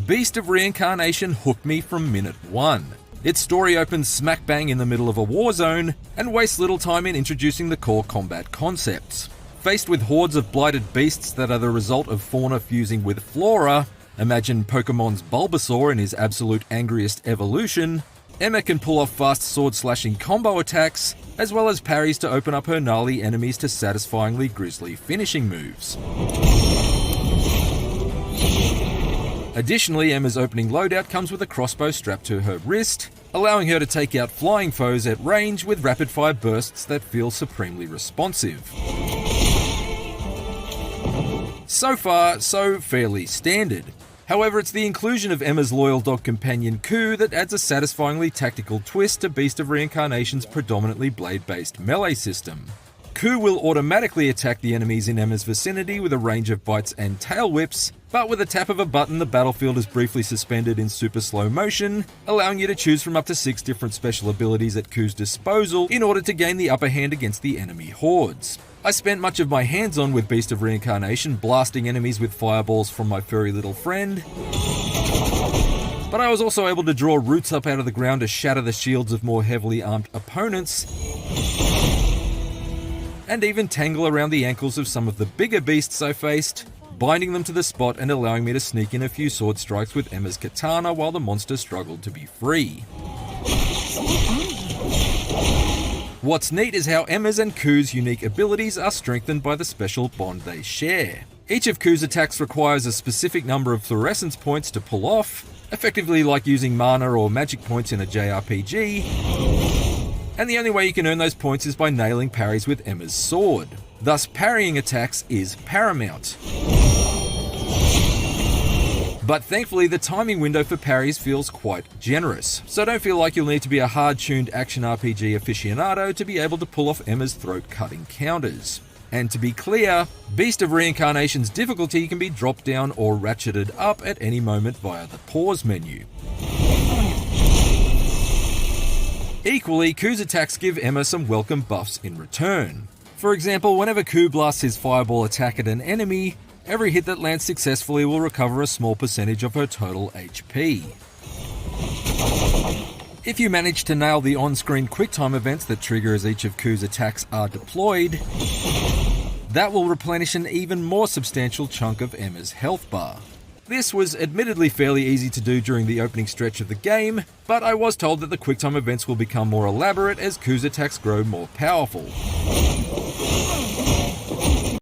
Beast of Reincarnation hooked me from minute one. Its story opens smack bang in the middle of a war zone and wastes little time in introducing the core combat concepts. Faced with hordes of blighted beasts that are the result of fauna fusing with flora, imagine Pokemon's Bulbasaur in his absolute angriest evolution, Emma can pull off fast sword-slashing combo attacks, as well as parries to open up her gnarly enemies to satisfyingly grisly finishing moves. Additionally, Emma's opening loadout comes with a crossbow strapped to her wrist, allowing her to take out flying foes at range with rapid-fire bursts that feel supremely responsive. So far, so fairly standard. However, it's the inclusion of Emma's loyal dog companion Ku that adds a satisfyingly tactical twist to Beast of Reincarnation's predominantly blade-based melee system. Ku will automatically attack the enemies in Emma's vicinity with a range of bites and tail whips, but with a tap of a button the battlefield is briefly suspended in super slow motion, allowing you to choose from up to 6 different special abilities at Ku's disposal in order to gain the upper hand against the enemy hordes. I spent much of my hands-on with Beast of Reincarnation blasting enemies with fireballs from my furry little friend, but I was also able to draw roots up out of the ground to shatter the shields of more heavily armed opponents, and even tangle around the ankles of some of the bigger beasts I faced, binding them to the spot and allowing me to sneak in a few sword strikes with Emma's katana while the monster struggled to be free. What's neat is how Emma's and Ku's unique abilities are strengthened by the special bond they share. Each of Ku's attacks requires a specific number of fluorescence points to pull off, effectively like using mana or magic points in a JRPG, and the only way you can earn those points is by nailing parries with Emma's sword. Thus, parrying attacks is paramount. But thankfully, the timing window for parries feels quite generous, so don't feel like you'll need to be a hard-tuned action RPG aficionado to be able to pull off Emma's throat-cutting counters. And to be clear, Beast of Reincarnation's difficulty can be dropped down or ratcheted up at any moment via the pause menu. Equally, Ku's attacks give Emma some welcome buffs in return. For example, whenever Ku blasts his fireball attack at an enemy, every hit that lands successfully will recover a small percentage of her total HP. If you manage to nail the on-screen QuickTime events that trigger as each of Ku's attacks are deployed, that will replenish an even more substantial chunk of Emma's health bar. This was admittedly fairly easy to do during the opening stretch of the game, but I was told that the QuickTime events will become more elaborate as Ku's attacks grow more powerful.